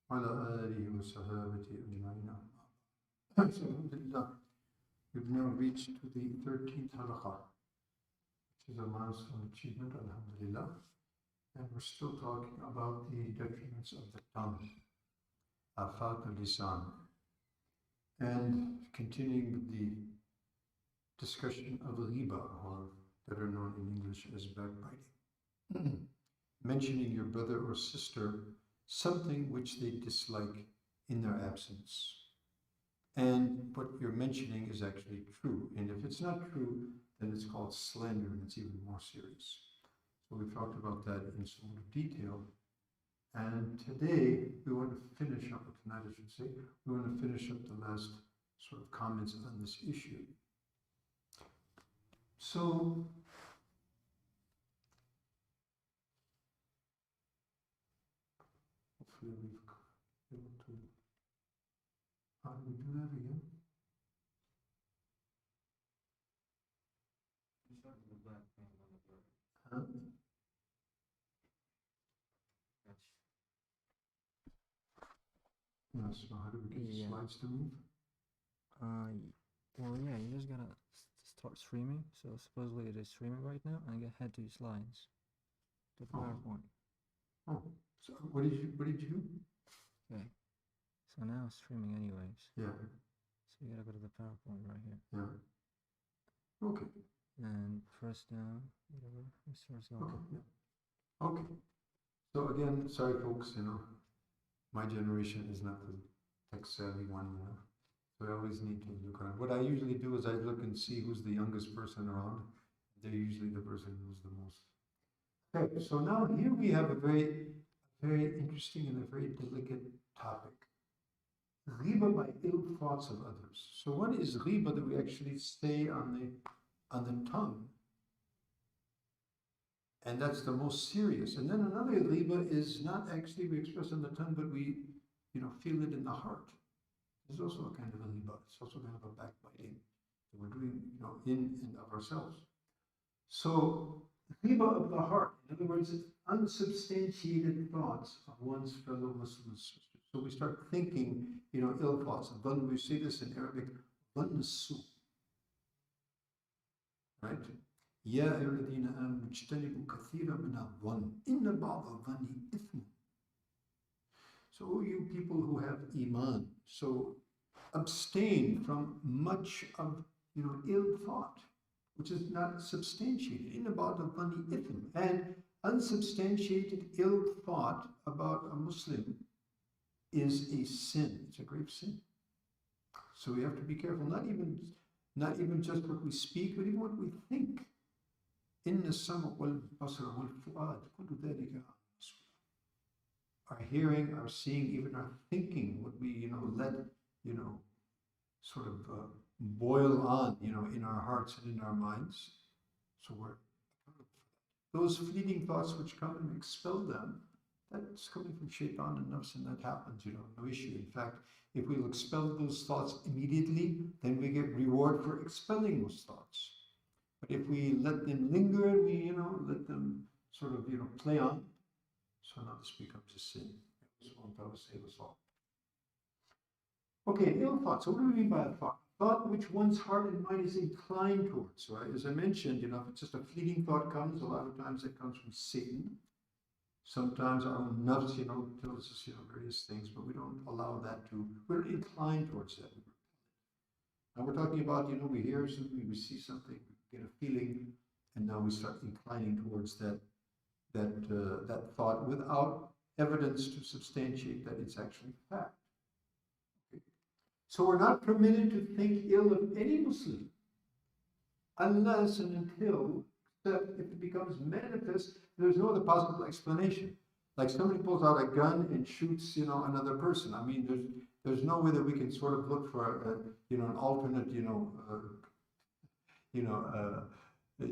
وعلى آله وصحابته أجمعين. Alhamdulillah, we've now reached to the 13th halaqah, which is a milestone achievement, alhamdulillah. And we're still talking about the detriments of the tongue, afat al-lisan, and continuing with the discussion of ghiba, or that are known in English as backbiting. Mentioning your brother or sister something which they dislike in their absence. And what you're mentioning is actually true. And if it's not true, then it's called slander, and it's even more serious. So we've talked about that in some more detail. And today, we want to finish up, tonight I should say, we want to finish up the last sort of comments on this issue. So, hopefully we've been able to, how do we do that again? Huh? Yeah, so how do we get the slides to move? Well, yeah, you just gotta start streaming. So supposedly it is streaming right now, and head to your slides, to the PowerPoint. Oh, so what did you do? Okay, so now it's streaming anyways. Yeah. So you gotta go to the PowerPoint right here. Yeah. Okay. And press down, whatever, it starts going. Okay. Yeah. Okay. So again, sorry folks, my generation is not the tech savvy one, so I always need to look around. What I usually do is I look and see who's the youngest person around. They're usually the person who's the most. Okay, so now here we have a very interesting and a very delicate topic. Ghiba by ill thoughts of others. So what is ghiba that we actually say on the tongue? And that's the most serious. And then another ghiba is not actually we express on the tongue, but we, feel it in the heart. There's also a kind of a ghiba. It's also kind of a backbiting that we're doing, in and of ourselves. So ghiba of the heart, in other words, it's unsubstantiated thoughts of one's fellow Muslim sisters. So we start thinking, ill thoughts. And we say this in Arabic, dhann as-su. Right? يا أيها الذين آمنوا اجتنبوا كثيرا من الظن إن بعض الظن إثم. So you people who have iman, so abstain from much of ill thought, which is not substantiated. إن بعض الظن إثم. And unsubstantiated ill thought about a Muslim is a sin. It's a grave sin. So we have to be careful, not even just what we speak, but even what we think. إن السمع والبصر والفؤاد كل ذلك. Our hearing, our seeing, even our thinking, what we let sort of boil on in our hearts and in our minds. So we're those fleeting thoughts which come and expel them. That's coming from shaitan and nafs, and that happens. No issue. In fact, if we'll expel those thoughts immediately, then we get reward for expelling those thoughts. But if we let them linger and we, let them sort of, play on, so now this becomes a sin. Okay, ill thoughts. So what do we mean by a thought? Thought which one's heart and mind is inclined towards, right? As I mentioned, if it's just a fleeting thought comes, a lot of times it comes from Satan. Sometimes our own nafs, tells us, various things, but we don't allow that to, we're inclined towards that. Now we're talking about, we hear something, we see something, we get a feeling, and now we start inclining towards that thought without evidence to substantiate that it's actually fact. Okay. So we're not permitted to think ill of any Muslim unless and until, except if it becomes manifest, there's no other possible explanation. Like somebody pulls out a gun and shoots, another person. I mean, there's no way that we can sort of look for an alternate,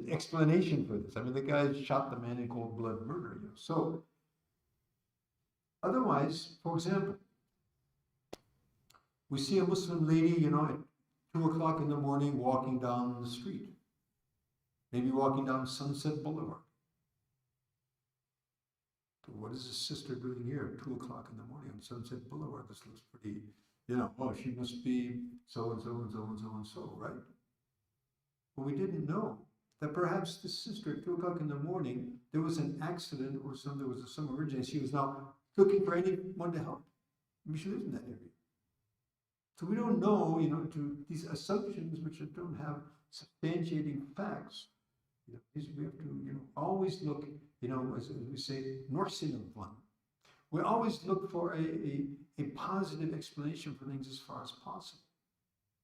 explanation for this. I mean, the guy shot the man in cold blood murder. So otherwise, for example, we see a Muslim lady, at 2 o'clock in the morning walking down the street, maybe walking down Sunset Boulevard. what is his sister doing here at 2 o'clock in the morning on Sunset Boulevard? This looks pretty, you know, oh, she must be so and so and so and so and so, right? But we didn't know that perhaps the sister at 2 o'clock in the morning, there was an accident or there was some emergency. She was now looking for anyone to help. Maybe she lives in that area. So we don't know, you know, to these assumptions which don't have substantiating facts. You know, we have to, you know, always look, you know, as we say, norsin one. We always look for a positive explanation for things as far as possible.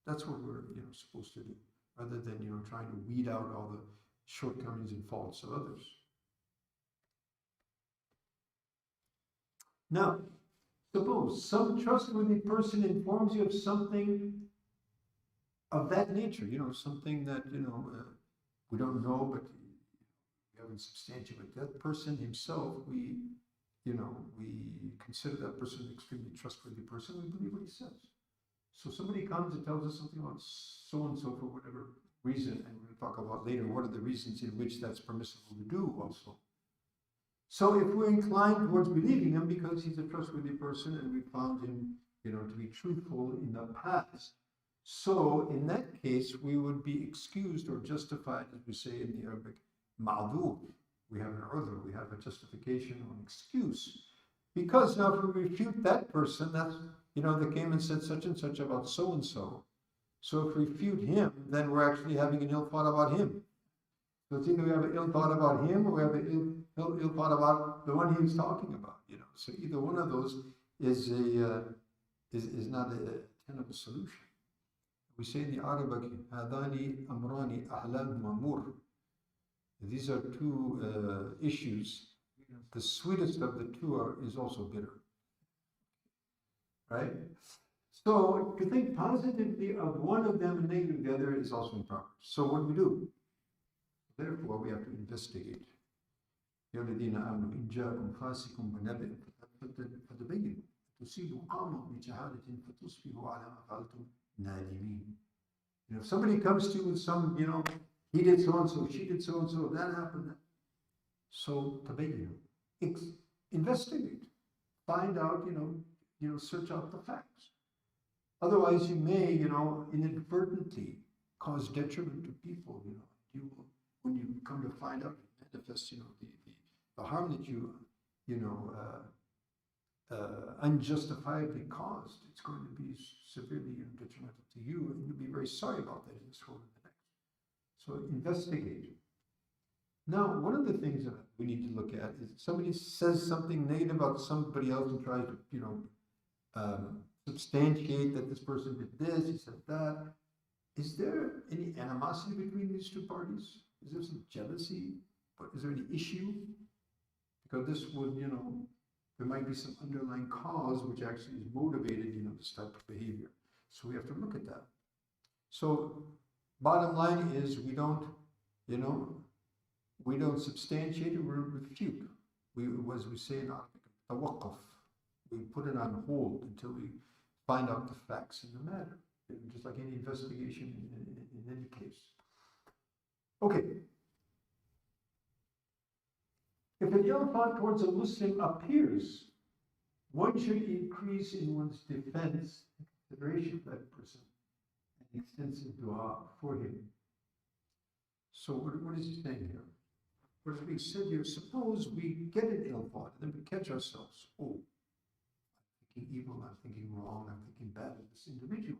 That's what we're, you know, supposed to do, rather than, you know, trying to weed out all the shortcomings and faults of others. Now, suppose some trustworthy person informs you of something of that nature, you know, something that, you know, we don't know, but we haven't substantiated. That person himself, we, you know, we consider that person an extremely trustworthy person. We believe what he says. So somebody comes and tells us something about so-and-so for whatever reason, and we're going to talk about later what are the reasons in which that's permissible to do also. So if we're inclined towards believing him because he's a trustworthy person and we found him, you know, to be truthful in the past, so in that case, we would be excused or justified, as we say in the Arabic, ma'dhur. We have an udhr, we have a justification or an excuse. Because now if we refute that person, that's, you know, they came and said such and such about so-and-so. So if we refute him, then we're actually having an ill thought about him. So it's either we have an ill thought about him or we have an ill thought about the one he was talking about, you know. So either one of those is not a tenable solution. We say in the Arabic, hadani amrani ahlam mamur. These are two issues. The sweetest of the two is also bitter. Right? So to think positively of one of them and negative of the other is also improper. So what do we do? Therefore, we have to investigate. يا الذين آمنوا إن جاءكم فاسق بنبأ فتبينوا تصيبوا قوما بجهالة فتصبحوا على ما فعلتم نادمين. You know, if somebody comes to you with some, you know, he did so and so, she did so and so, that happened. So tabayyanu, investigate, find out, you know, search out the facts. Otherwise, you may, you know, inadvertently cause detriment to people. You know, you will, when you come to find out, manifest, you know, the harm that you know, unjustifiably caused. It's going to be severely detrimental to you, and you'll be very sorry about that in this world and the next. So investigate. Now, one of the things that we need to look at is somebody says something negative about somebody else and tries to, you know, substantiate that this person did this, he said that. Is there any animosity between these two parties? Is there some jealousy? Is there any issue? Because this would, you know, there might be some underlying cause which actually is motivated, you know, this type of behavior. So we have to look at that. So bottom line is we don't, you know, we don't substantiate it, we refute. As we say in tawaqquf, we put it on hold until we find out the facts in the matter, just like any investigation in any case. Okay. If an ill thought towards a Muslim appears, one should increase in one's defense and consideration for that person and extensive dua for him. So what is he saying here? What is being said here? Suppose we get an ill thought and then we catch ourselves. Oh, I'm thinking evil, I'm thinking wrong, I'm thinking bad of this individual.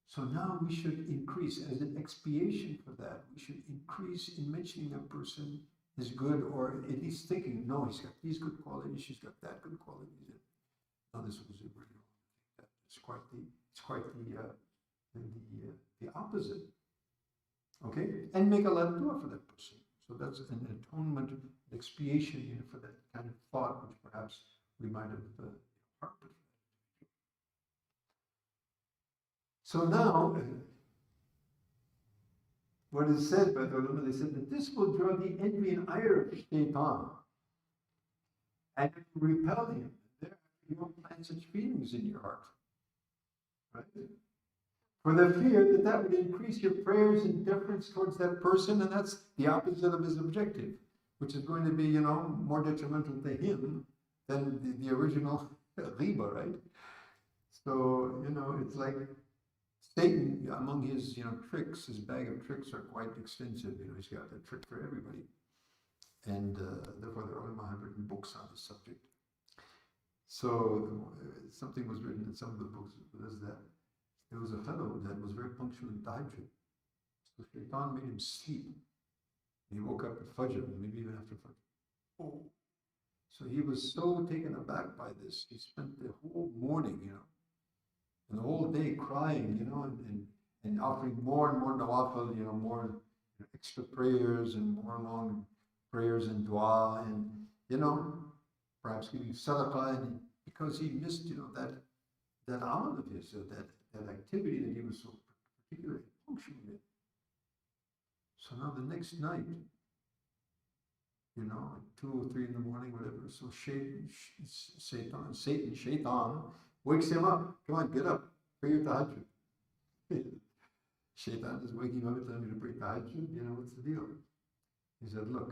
So now we should increase, as an expiation for that, we should increase in mentioning that person is good, or at least thinking, no, he's got these good qualities, she's got that good qualities. Now this was really wrong. It's quite the opposite. Okay, and make a lot of dua for that person. So that's an atonement, an expiation, you know, for that kind of thought, which perhaps we might have harbored. So now, what is said by the ulama, they said that this will draw the envy and ire of shaitan and repel him. You won't plant such feelings in your heart. Right? For the fear that that would increase your prayers and deference towards that person, and that's the opposite of his objective. which is going to be, more detrimental to him than the original riba, right? So, it's like Satan, among his, tricks, his bag of tricks are quite extensive. He's got a trick for everybody. And therefore, the ulama have written books on this subject. So, something was written in some of the books was that there was a fellow that was very punctual in tahajjud. So, Shaitan made him sleep. He woke up at Fajr, maybe even after Fajr. Oh. So he was so taken aback by this. He spent the whole morning, and the whole day crying, and offering more and more nawafil, more extra prayers and more long prayers and dua, and perhaps giving sadaqah, and because he missed, that amal of his, that activity that he was so particularly punctual in. So now the next night, at 2 or 3 in the morning, whatever. So Shaitan wakes him up. Come on, get up, pray your tahajjud. Shaitan is waking him up and telling me to pray tahajjud. What's the deal? He said, look,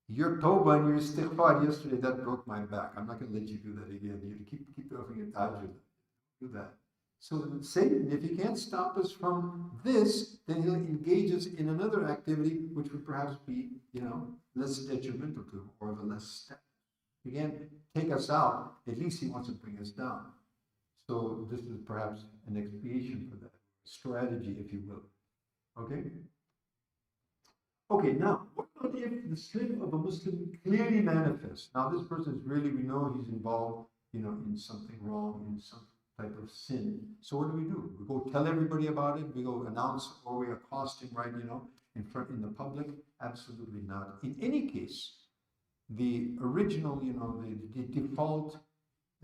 your tawbah and your istighfar yesterday, that broke my back. I'm not going to let you do that again. You keep offering your tahajjud. Do that. So Satan, if he can't stop us from this, then he'll engage us in another activity which would perhaps be, less detrimental to him or of a less step. He can't take us out, at least he wants to bring us down. So this is perhaps an expiation for that, strategy, if you will. Okay? Okay, now, what about if the sin of a Muslim clearly manifests? Now this person is really, we know he's involved, in something wrong, in some type of sin. So what do? We go tell everybody about it, we go announce, or we accost him right, in the public? Absolutely not. In any case, the original, the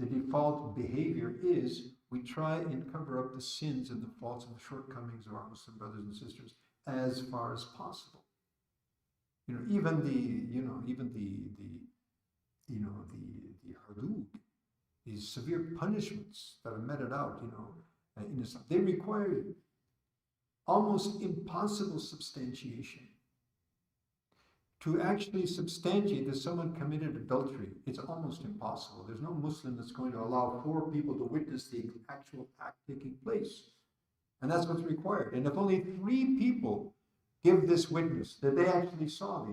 default behavior is we try and cover up the sins and the faults and the shortcomings of our Muslim brothers and sisters as far as possible. Even the hudud, these severe punishments that are meted out, in Islam, they require almost impossible substantiation. To actually substantiate that someone committed adultery, it's almost impossible. There's no Muslim that's going to allow 4 people to witness the actual act taking place. And that's what's required. And if only 3 people give this witness that they actually saw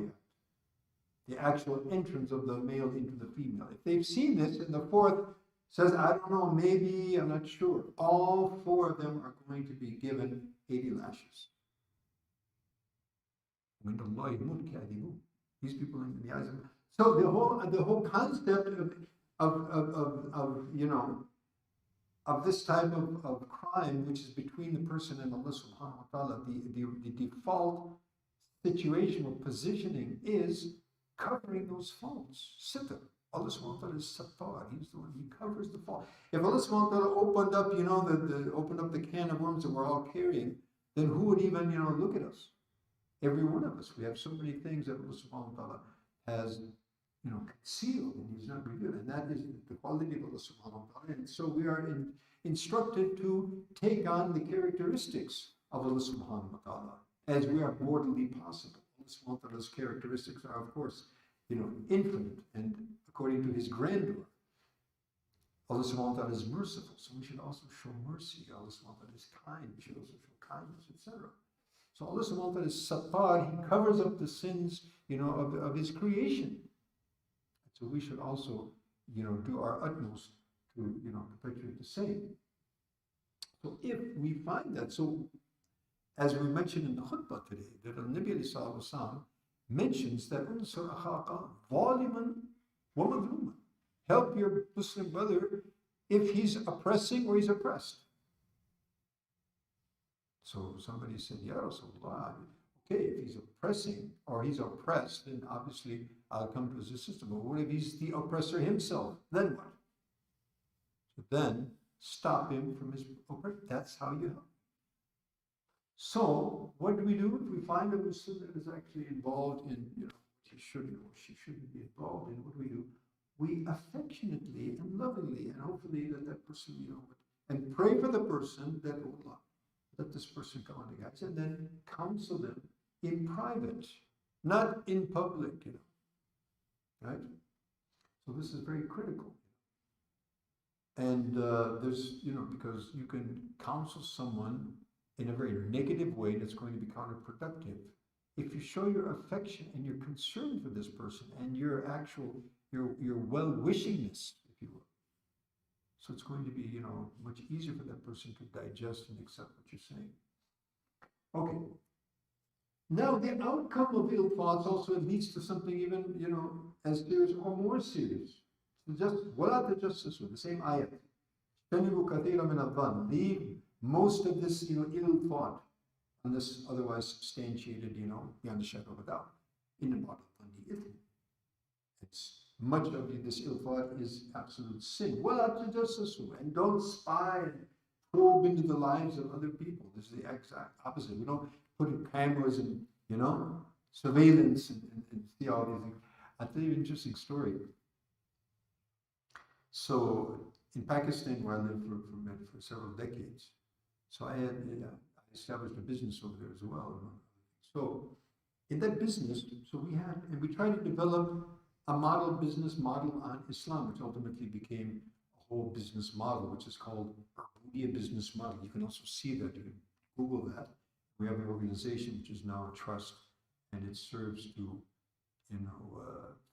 the actual entrance of the male into the female. If they've seen this and the 4th says, I don't know, maybe, I'm not sure, all 4 of them are going to be given 80 lashes. These people in the eyes of, so the whole concept of this type of crime, which is between the person and Allah subhanahu wa ta'ala, the default situation or positioning is covering those faults. Sitr. Allah subhanahu wa ta'ala is sattar. He's the one, he covers the fault. If Allah subhanahu wa ta'ala opened up, opened up the can of worms that we're all carrying, then who would even, look at us? Every one of us. We have so many things that Allah subhanahu wa ta'ala has, concealed and he's not revealed. And that is the quality of Allah subhanahu wa ta'ala. And so we are instructed to take on the characteristics of Allah subhanahu wa ta'ala as we are mortally possible. Allah subhanahu wa ta'ala's characteristics are, of course, infinite and according to his grandeur. Allah subhanahu wa ta'ala is merciful, so we should also show mercy. Allah subhanahu wa ta'ala is kind, we should also show kindness, etc. So Allah subhanahu wa ta'ala is sattar, he covers up the sins, of his creation. So we should also, do our utmost to, perpetuate the same. So if we find that, so as we mentioned in the khutbah today, that Nabi alayhi salatu wasalam mentions that unsur akhaka zaliman wa madluman. Help your Muslim brother if he's oppressing or he's oppressed. So somebody said, Ya Rasulullah, okay, if he's oppressing or he's oppressed, then obviously I'll come to his assistance. But what if he's the oppressor himself? Then what? So then stop him from his oppression. That's how you help. So what do? If we find a Muslim that is actually involved in, he shouldn't or she shouldn't be involved in, what do? We affectionately and lovingly, and hopefully that person, and pray for the person that Allah, let this person come on to guys, and then counsel them in private, not in public, right? So this is very critical. And there's, because you can counsel someone in a very negative way that's going to be counterproductive. If you show your affection and your concern for this person and your your well-wishingness, if you will, so it's going to be, much easier for that person to digest and accept what you're saying. Okay. Now, the outcome of ill thoughts also leads to something even, as serious or more serious. So just, وَلَا تَجَسَّسُوا, the same ayat. اجْتَنِبُوا كَثِيرًا مِنَ الظَّنِّ. Leave most of this, ill thought, and this otherwise substantiated, beyond a shadow of a doubt. In the bottom of the ithm. It's much of this ill thought is absolute sin. وَلَا تَجَسَّسُوا, and don't spy and probe into the lives of other people. This is the exact opposite. We don't put in cameras and, surveillance and see all these things. I'll tell you an interesting story. So in Pakistan, where I lived for several decades, so I established a business over there as well. So in that business, we tried to develop a business model on Islam, which ultimately became a whole business model, which is called a business model. You can also see that, you can Google that. We have an organization which is now a trust, and it serves to,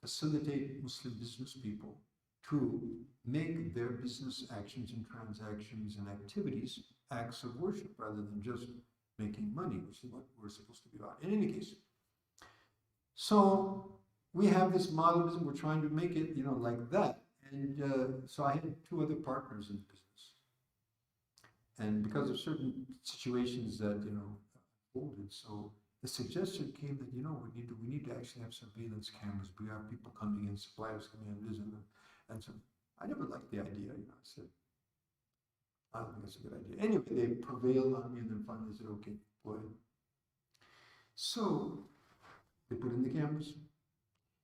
facilitate Muslim business people to make their business actions and transactions and activities acts of worship rather than just making money, which is what we're supposed to be about. In any case, so we have this model, we're trying to make it, like that. And so I had two other partners in the business. And because of certain situations that, unfolded, so the suggestion came that, we need to actually have surveillance cameras. We have people coming in, suppliers coming in, this and so I never liked the idea, I said, I don't think that's a good idea. Anyway, they prevailed on me, and then finally said, okay, go ahead. So they put in the cameras.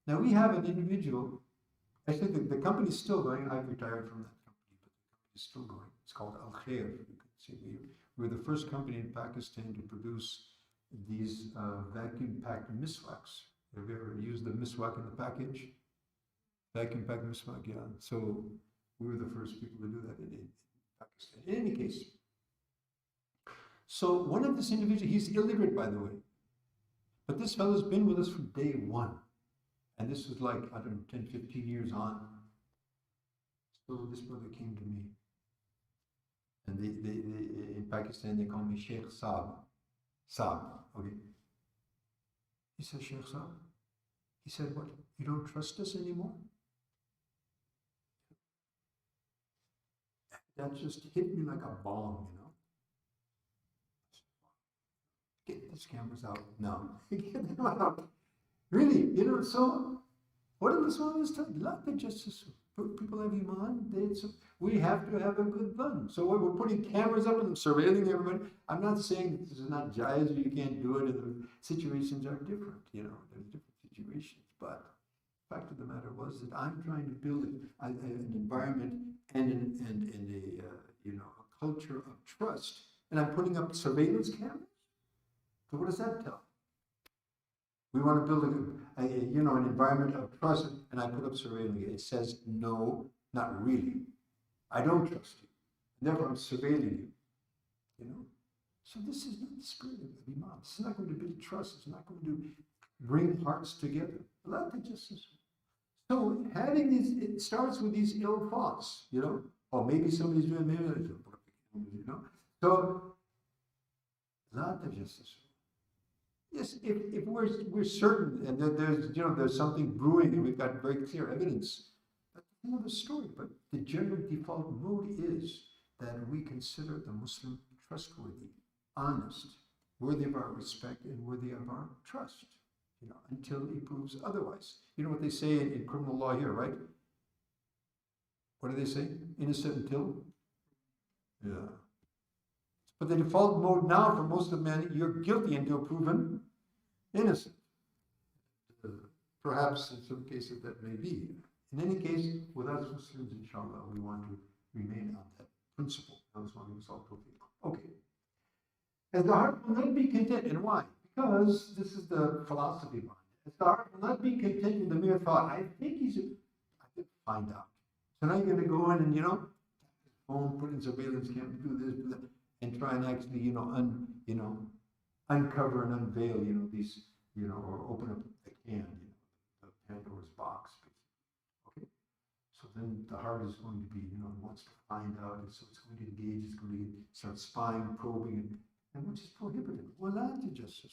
Now we have an individual, actually the company's still going. I've retired from that company, but the company's still going. It's called Al Khair. You can see we're the first company in Pakistan to produce these vacuum-packed miswaks. Have you ever used the miswak in the package? Vacuum-packed miswak, yeah. So we were the first people to do that in Pakistan. In any case, so one of this individual, he's illiterate, by the way, but this fellow's been with us from day one. And this was like, I don't know, 10, 15 years on. So this brother came to me. And they in Pakistan, they call me Shaykh Saab. Saab, okay. He said, Shaykh Saab. He said, what? You don't trust us anymore? That just hit me like a bomb, Get these cameras out now. Get them out. Really, so what did this one is telling? People have iman. We have to have a good dhan. So we're putting cameras up and surveilling everybody. I'm not saying that this is not jaiz or you can't do it, and the situations are different. There's different situations. But the fact of the matter was that I'm trying to build an environment and a culture of trust, and I'm putting up surveillance cameras. So what does that tell? We want to build an environment of trust, and I put up surveillance. It says, no, not really. I don't trust you. Therefore, I'm surveilling you. So this is not the spirit of Iman. This is not going to build trust. It's not going to bring hearts together. So having these, it starts with these ill thoughts, or maybe somebody's doing, So, la tajassasu. Yes, if we're certain and that there's something brewing and we've got very clear evidence, that's another story. But the general default mode is that we consider the Muslim trustworthy, honest, worthy of our respect and worthy of our trust, until he proves otherwise. You know what they say in criminal law here, right? What do they say? Innocent until? Yeah. But the default mode now for most of men, you're guilty until proven innocent. Perhaps in some cases that may be. In any case, with us Muslims, inshallah, we want to remain on that principle. Okay. As the heart will not be content, and why? Because this is the philosophy behind it. the heart will not be content with the mere thought. I think I could find out. So now you're going to go in and, phone, put in surveillance camera, do this, do that, and try and actually, uncover and unveil, these, or open up the can, the Pandora's box. Okay. So then the heart is going to be, wants to find out, and so it's going to engage, it's going to start spying, probing, and which is prohibited. Well, that's just